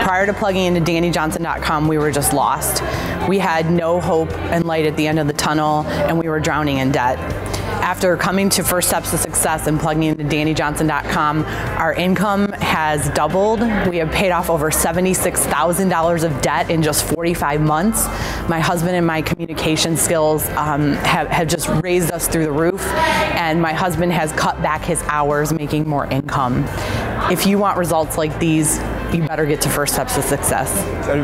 Prior to plugging into DaniJohnson.com, we were just lost. We had no hope and light at the end of the tunnel, and we were drowning in debt. After coming to First Steps to Success and plugging into DaniJohnson.com, our income has doubled. We have paid off over $76,000 of debt in just 45 months. My husband and my communication skills have just raised us through the roof, and my husband has cut back his hours, making more income. If you want results like these, you better get to First Steps to Success.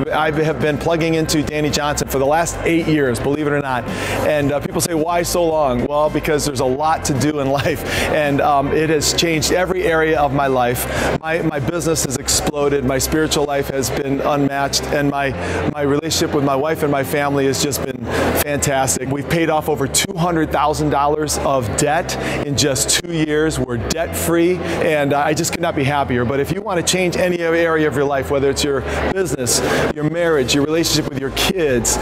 I have been plugging into Dani Johnson for the last 8 years, believe it or not. And people say, why so long? Well, because there's a lot to do in life, and it has changed every area of my life. My business has exploded, my spiritual life has been unmatched, and my relationship with my wife and my family has just been fantastic. We've paid off over $200,000 of debt in just 2 years. We're debt-free, and I just could not be happier. But if you want to change any area of your life, whether it's your business, your marriage, your relationship with your kids,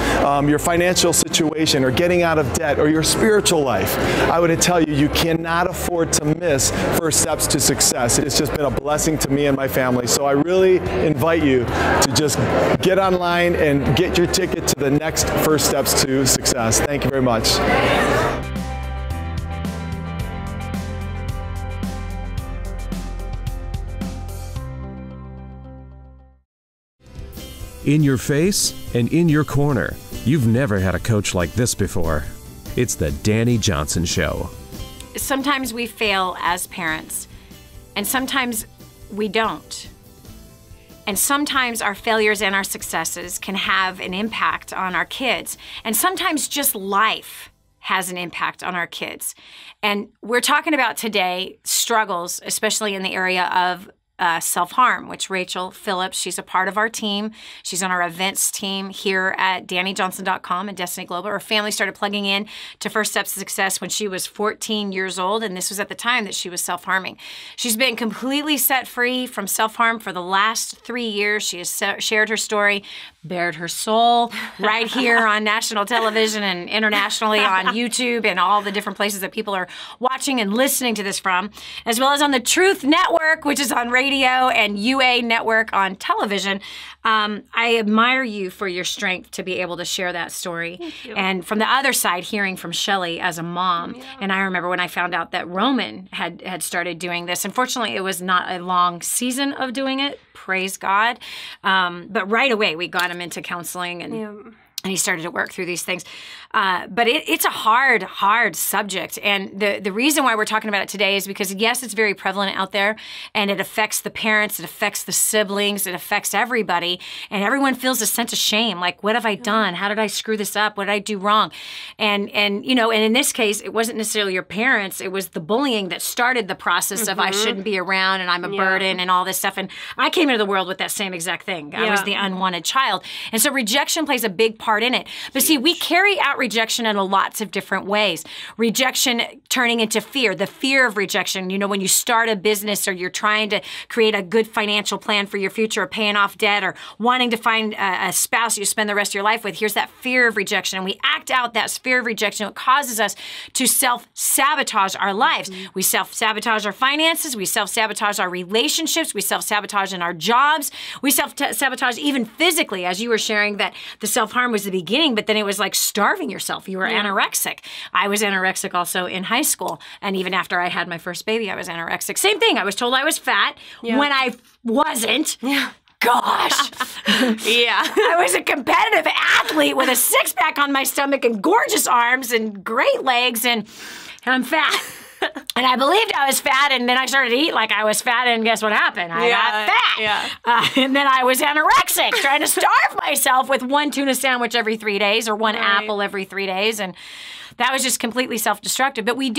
your financial situation, or getting out of debt, or your spiritual life, I would tell you, you cannot afford to miss First Steps to Success. It's just been a blessing to me and my family. So I really invite you to just get online and get your ticket to the next First Steps to Success. Thank you very much. In your face and in your corner. You've never had a coach like this before. It's the Dani Johnson Show. Sometimes we fail as parents, and sometimes we don't. And sometimes our failures and our successes can have an impact on our kids. And sometimes just life has an impact on our kids. And we're talking about today struggles, especially in the area of self-harm, which Rachael Phillips, she's a part of our team. She's on our events team here at DaniJohnson.com and Destiny Global. Her family started plugging in to First Steps to Success when she was 14 years old, and this was at the time that she was self-harming. She's been completely set free from self-harm for the last 3 years. She has shared her story, bared her soul right here on national television and internationally on YouTube and all the different places that people are watching and listening to this from, as well as on the Truth Network, which is on radio and UA Network on television. I admire you for your strength to be able to share that story. Thank you. And from the other side, hearing from Shelli as a mom. Yeah. And I remember when I found out that Roman had started doing this. Unfortunately, it was not a long season of doing it. Praise God. But right away, we got him into counseling and he started to work through these things. But it's a hard subject. And the reason why we're talking about it today is because, yes, it's very prevalent out there, and it affects the parents, it affects the siblings, it affects everybody, and everyone feels a sense of shame. Like, what have I done? How did I screw this up? What did I do wrong? And you know, and in this case, it wasn't necessarily your parents, it was the bullying that started the process of I shouldn't be around and I'm a burden and all this stuff. And I came into the world with that same exact thing. I was the unwanted child. And so rejection plays a big part in it. But see, we carry out rejection in lots of different ways. Rejection turning into fear, the fear of rejection. You know, when you start a business or you're trying to create a good financial plan for your future, or paying off debt, or wanting to find a spouse you spend the rest of your life with, here's that fear of rejection. And we act out that fear of rejection. It causes us to self-sabotage our lives. We self-sabotage our finances. We self-sabotage our relationships. We self-sabotage in our jobs. We self-sabotage even physically, as you were sharing that the self-harm was the beginning, but then it was like starving yourself. You were anorexic. I was anorexic also in hie school. And even after I had my first baby, I was anorexic. Same thing. I was told I was fat when I wasn't. Gosh. I was a competitive athlete with a six-pack on my stomach and gorgeous arms and great legs. And and I'm fat. And I believed I was fat, and then I started to eat like I was fat, and guess what happened? I got fat. Yeah. And then I was anorexic, trying to starve myself with one tuna sandwich every 3 days or one apple every 3 days. And that was just completely self-destructive. But we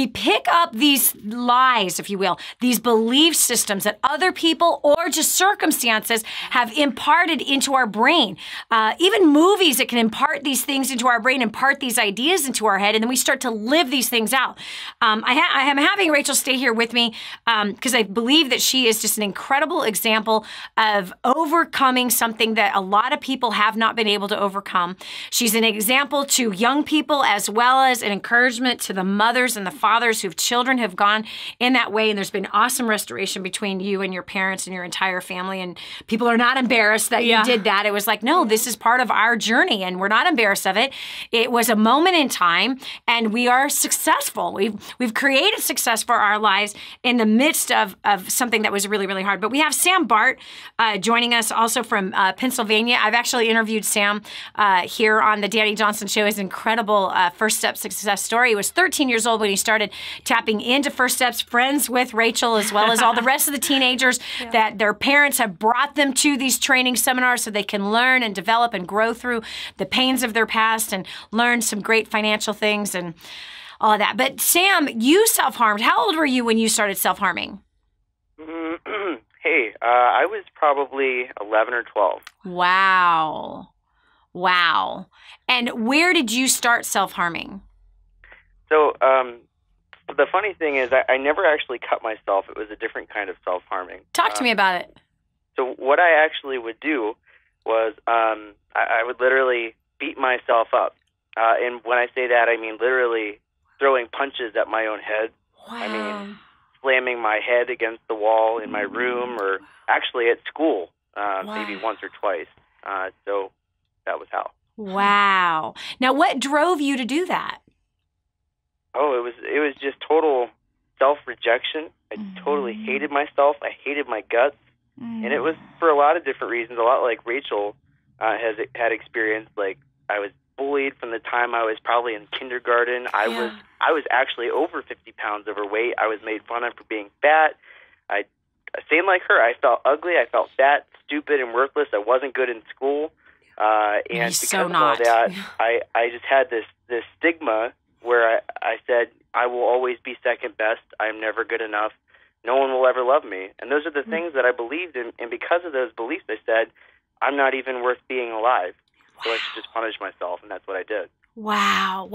pick up these lies, if you will, these belief systems that other people or just circumstances have imparted into our brain. Even movies that can impart these things into our brain, impart these ideas into our head, and then we start to live these things out. I am having Rachael stay here with me because I believe that she is just an incredible example of overcoming something that a lot of people have not been able to overcome. She's an example to young people as well as an encouragement to the mothers and the fathers whose children have gone in that way. And there's been awesome restoration between you and your parents and your entire family. And people are not embarrassed that you did that. It was like, no, this is part of our journey and we're not embarrassed of it. It was a moment in time and we are successful. We've created success for our lives in the midst of something that was really, really hard. But we have Sam Bart joining us also from Pennsylvania. I've actually interviewed Sam here on the Dani Johnson Show. His incredible first step success story. He was 13 years old when he started tapping into First Steps, friends with Rachael, as well as all the rest of the teenagers that their parents have brought them to these training seminars so they can learn and develop and grow through the pains of their past and learn some great financial things and all of that. But Sam, you self-harmed. How old were you when you started self-harming? Hey, I was probably 11 or 12. Wow. And where did you start self-harming? So the funny thing is I never actually cut myself. It was a different kind of self-harming. Talk to me about it. So what I actually would do was I would literally beat myself up. And when I say that, I mean literally throwing punches at my own head. Wow. I mean slamming my head against the wall in my room or actually at school maybe once or twice. So that was how. Wow. Now, what drove you to do that? Oh, it was just total self-rejection. I totally hated myself. I hated my guts. And it was for a lot of different reasons, a lot like Rachael had experienced. Like, I was bullied from the time I was probably in kindergarten. I was actually over 50 pounds overweight. I was made fun of for being fat. Same like her. I felt ugly. I felt fat, stupid, and worthless. I wasn't good in school. And because of all that, I just had this stigma where I said, I will always be second best. I'm never good enough. No one will ever love me. And those are the things that I believed in. And because of those beliefs, I said, I'm not even worth being alive. So I should just punish myself. And that's what I did. Wow.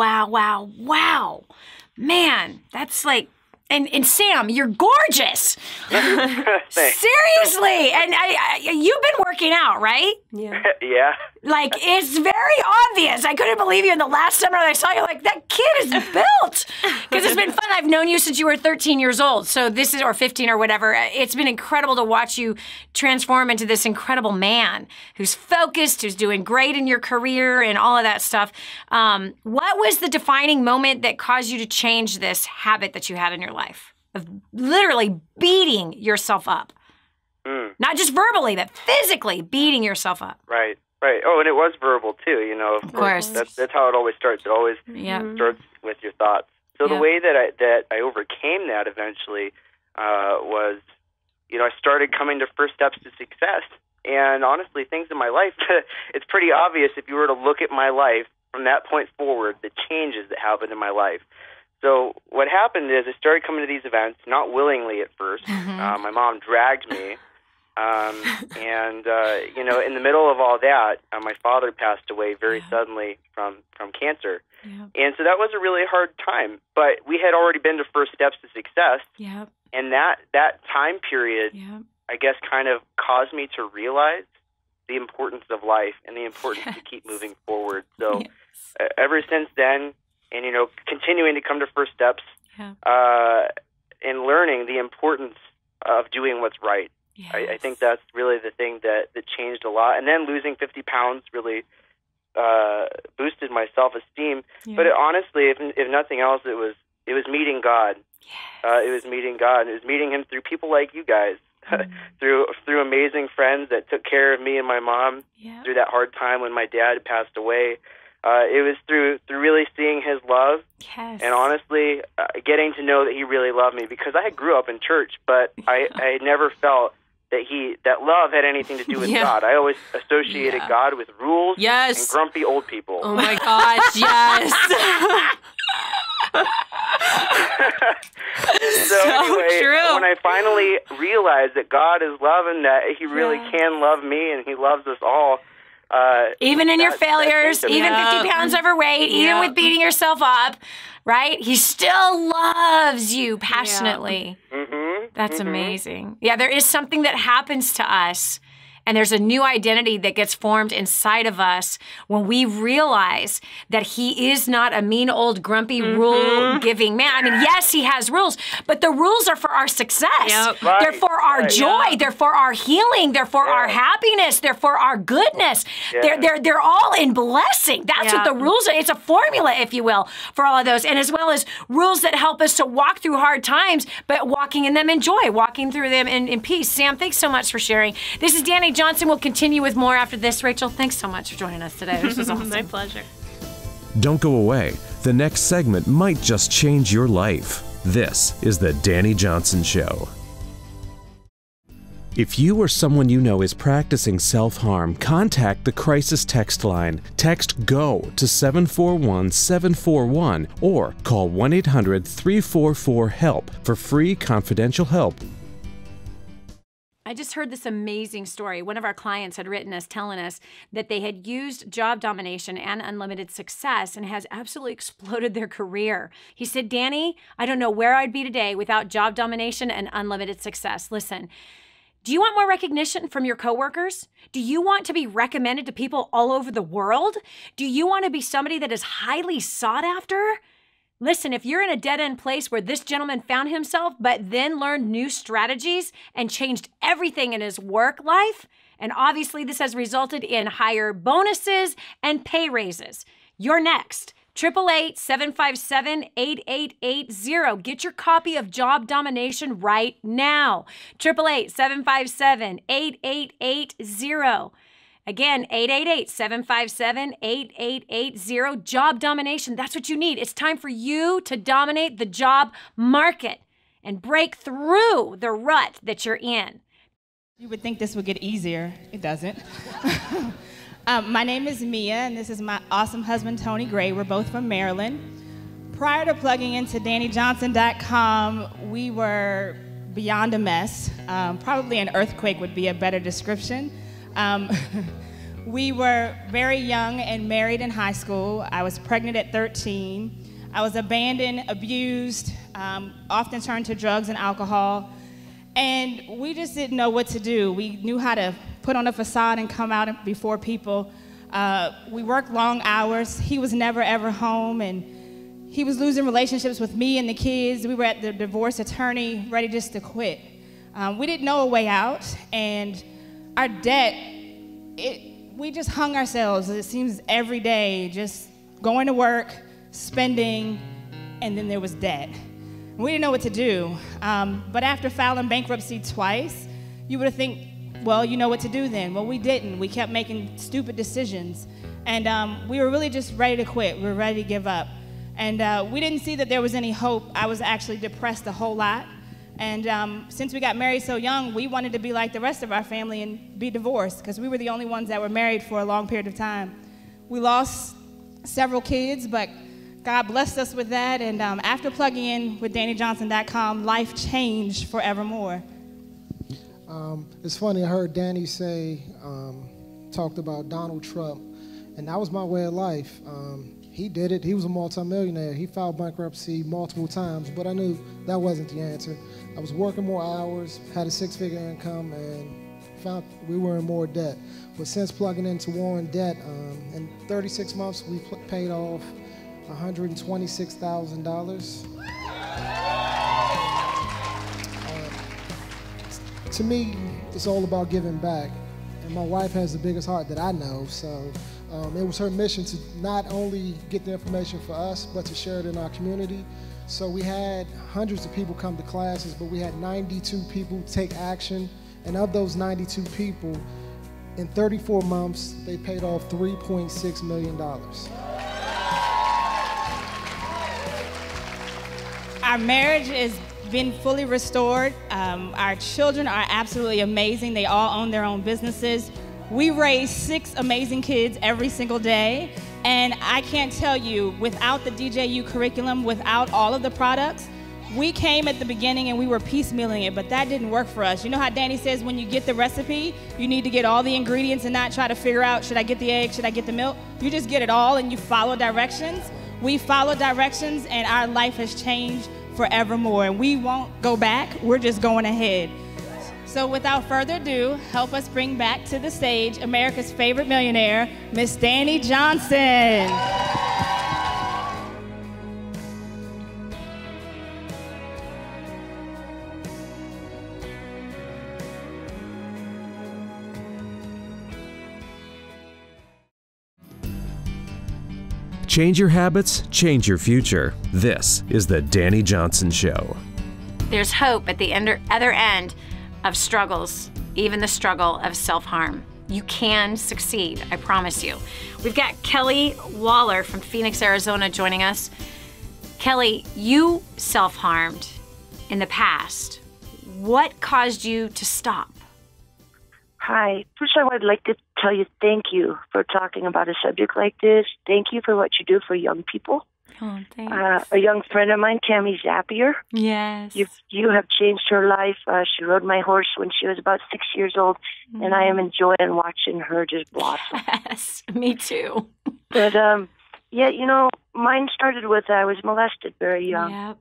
Man, that's like, and Sam, you're gorgeous. Seriously. And you've been working out, right? Yeah. Like, it's very obvious. I couldn't believe you in the last summer that I saw you. Like, that kid is built. Because it's been fun. I've known you since you were 13 years old. So this is, or 15 or whatever. It's been incredible to watch you transform into this incredible man who's focused, who's doing great in your career and all of that stuff. What was the defining moment that caused you to change this habit that you had in your life of literally beating yourself up? Not just verbally, but physically beating yourself up. Right. Oh, and it was verbal too, you know. Of course. That's how it always starts. It always starts with your thoughts. So the way that I overcame that eventually was, you know, I started coming to First Steps to Success. And honestly, things in my life, it's pretty obvious if you were to look at my life from that point forward, the changes that happened in my life. So what happened is I started coming to these events, not willingly at first. My mom dragged me. And you know, in the middle of all that, my father passed away very suddenly from cancer. And so that was a really hard time. But we had already been to First Steps to Success. And that time period, I guess, kind of caused me to realize the importance of life and the importance to keep moving forward. So ever since then, and, you know, continuing to come to First Steps and learning the importance of doing what's right. I think that's really the thing that changed a lot. And then losing 50 pounds really boosted my self-esteem. But honestly, if nothing else, it was meeting God. It was meeting God. It was meeting Him through people like you guys, through amazing friends that took care of me and my mom through that hard time when my dad passed away. it was through really seeing his love, yes. and honestly getting to know that he really loved me, because I grew up in church, but I never felt that love had anything to do with God. I always associated God with rules and grumpy old people. Oh my gosh, yes. So anyway, true. when I finally realized that God is love and that he really can love me and he loves us all, even in your failures, even 50 pounds overweight, even with beating yourself up, right? He still loves you passionately. That's amazing. Yeah, there is something that happens to us, and there's a new identity that gets formed inside of us when we realize that he is not a mean old grumpy rule-giving man. I mean, yes, he has rules, but the rules are for our success. They're for our joy. They're for our healing. They're for our happiness. They're for our goodness. They're all in blessing. That's what the rules are. It's a formula, if you will, for all of those. And as well as rules that help us to walk through hard times, but walking in them in joy, walking through them in peace. Sam, thanks so much for sharing. This is Dani Johnson. We'll continue with more after this. Rachael, thanks so much for joining us today. This was awesome. My pleasure. Don't go away. The next segment might just change your life. This is the Dani Johnson Show. If you or someone you know is practicing self-harm, contact the crisis text line. Text GO to 741-741 or call 1-800-344-HELP for free confidential help. I just heard this amazing story. One of our clients had written us telling us that they had used job domination and unlimited success and has absolutely exploded their career. He said, Dani, I don't know where I'd be today without job domination and unlimited success. Listen, do you want more recognition from your coworkers? Do you want to be recommended to people all over the world? Do you want to be somebody that is highly sought after? Listen, if you're in a dead-end place where this gentleman found himself, but then learned new strategies and changed everything in his work life, and obviously this has resulted in higher bonuses and pay raises, you're next. 888-757-8880. Get your copy of Job Domination right now. 888-757-8880. Again, 888-757-8880. Job domination. That's what you need. It's time for you to dominate the job market and break through the rut that you're in. You would think this would get easier. It doesn't. My name is Mia, and this is my awesome husband, Tony Gray. We're both from Maryland. Prior to plugging into DaniJohnson.com, we were beyond a mess. Probably an earthquake would be a better description. We were very young and married in high school. I was pregnant at 13. I was abandoned, abused, often turned to drugs and alcohol. And we just didn't know what to do. We knew how to put on a facade and come out before people. We worked long hours. He was never, ever home. And he was losing relationships with me and the kids. We were at the divorce attorney, ready just to quit. We didn't know a way out. And our debt, we just hung ourselves, it seems, every day, just going to work, spending, and then there was debt. We didn't know what to do. But after filing bankruptcy twice, you would think, well, you know what to do then. Well, we didn't. We kept making stupid decisions. And we were really just ready to quit. We were ready to give up. And we didn't see that there was any hope. I was actually depressed a whole lot. And since we got married so young, we wanted to be like the rest of our family and be divorced, because we were the only ones that were married for a long period of time. We lost several kids, but God blessed us with that. And after plugging in with DaniJohnson.com, life changed forevermore. It's funny, I heard Dani say, talked about Donald Trump, and that was my way of life. He did it. He was a multi-millionaire. He filed bankruptcy multiple times, but I knew that wasn't the answer. I was working more hours, had a six-figure income, and found we were in more debt. But since plugging into War in Debt, in 36 months, we paid off $126,000. To me, it's all about giving back. And my wife has the biggest heart that I know, so it was her mission to not only get the information for us, but to share it in our community. So we had hundreds of people come to classes, but we had 92 people take action. And of those 92 people, in 34 months, they paid off $3.6 million. Our marriage has been fully restored. Our children are absolutely amazing. They all own their own businesses. We raise 6 amazing kids every single day. And I can't tell you, without the DJU curriculum, without all of the products, we came at the beginning and we were piecemealing it, but that didn't work for us. You know how Dani says when you get the recipe, you need to get all the ingredients and not try to figure out, should I get the egg, should I get the milk? You just get it all and you follow directions. We follow directions and our life has changed forevermore. And we won't go back, we're just going ahead. So without further ado, help us bring back to the stage America's favorite millionaire, Miss Dani Johnson. Change your habits, change your future. This is the Dani Johnson Show. There's hope at the other end of struggles, even the struggle of self-harm. You can succeed, I promise you. We've got Kelly Waller from Phoenix, Arizona joining us. Kelly, you self-harmed in the past. What caused you to stop? Hi. First, I would like to tell you thank you for talking about a subject like this. Thank you for what you do for young people. Oh, thanks. A young friend of mine, Tammy Zapier. Yes. You have changed her life. She rode my horse when she was about 6 years old, and I am enjoying watching her just blossom. Yes, me too. But, yeah, you know, mine started with I was molested very young. Yep.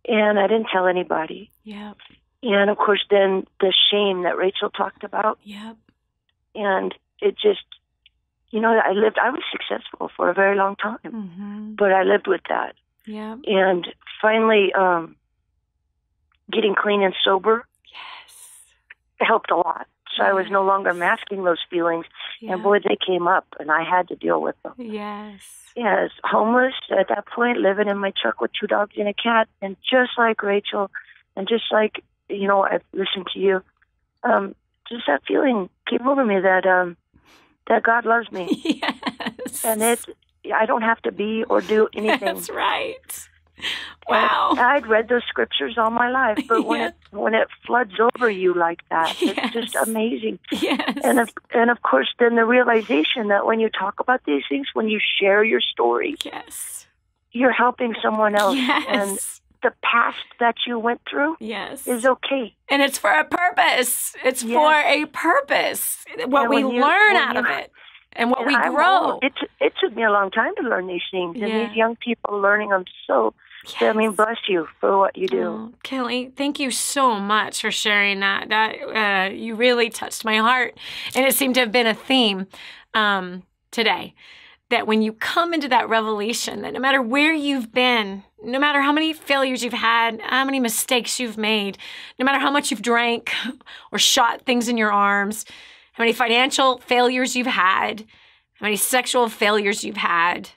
And I didn't tell anybody. Yep. And, of course, then the shame that Rachael talked about. Yep. And it just, you know, I was successful for a very long time, but I lived with that. Yeah. And finally, getting clean and sober helped a lot. So I was no longer masking those feelings. Yeah. And boy, they came up and I had to deal with them. Yes. Yes, homeless at that point, living in my truck with 2 dogs and a cat. And just like Rachael, and just like, you know, I've listened to you, just that feeling came over me that that God loves me. Yes. And I don't have to be or do anything. That's right. Wow. And I'd read those scriptures all my life, but when it floods over you like that, it's just amazing. Yes. And of course, then the realization that when you talk about these things, when you share your story, you're helping someone else. Yes. And the past that you went through is okay. And it's for a purpose. It's for a purpose. What we learn out of it and what we grow. It took me a long time to learn these things. And these young people learning them so, I mean, bless you for what you do. Oh, Kelly, thank you so much for sharing that. That you really touched my heart. And it seemed to have been a theme today. That when you come into that revelation, that no matter where you've been, no matter how many failures you've had, how many mistakes you've made, no matter how much you've drank or shot things in your arms, how many financial failures you've had, how many sexual failures you've had,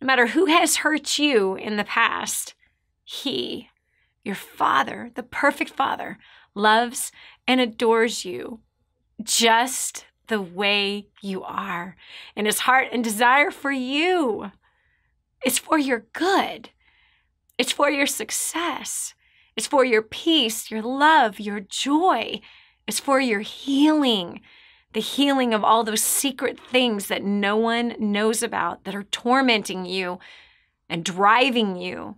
no matter who has hurt you in the past, He, your Father, the perfect Father, loves and adores you just the way you are. And His heart and desire for you is for your good. It's for your success. It's for your peace, your love, your joy. It's for your healing. The healing of all those secret things that no one knows about that are tormenting you and driving you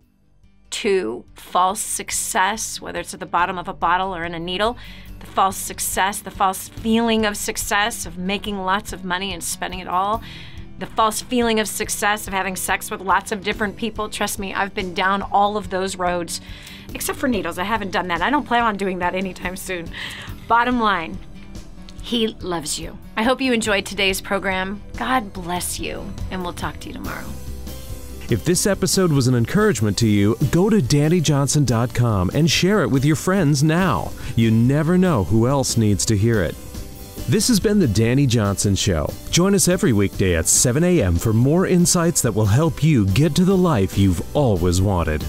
to false success, whether it's at the bottom of a bottle or in a needle, the false success, the false feeling of success, of making lots of money and spending it all, the false feeling of success of having sex with lots of different people. Trust me, I've been down all of those roads, except for needles. I haven't done that. I don't plan on doing that anytime soon. Bottom line, He loves you. I hope you enjoyed today's program. God bless you, and we'll talk to you tomorrow. If this episode was an encouragement to you, go to DaniJohnson.com and share it with your friends now. You never know who else needs to hear it. This has been the Dani Johnson Show. Join us every weekday at 7 a.m. for more insights that will help you get to the life you've always wanted.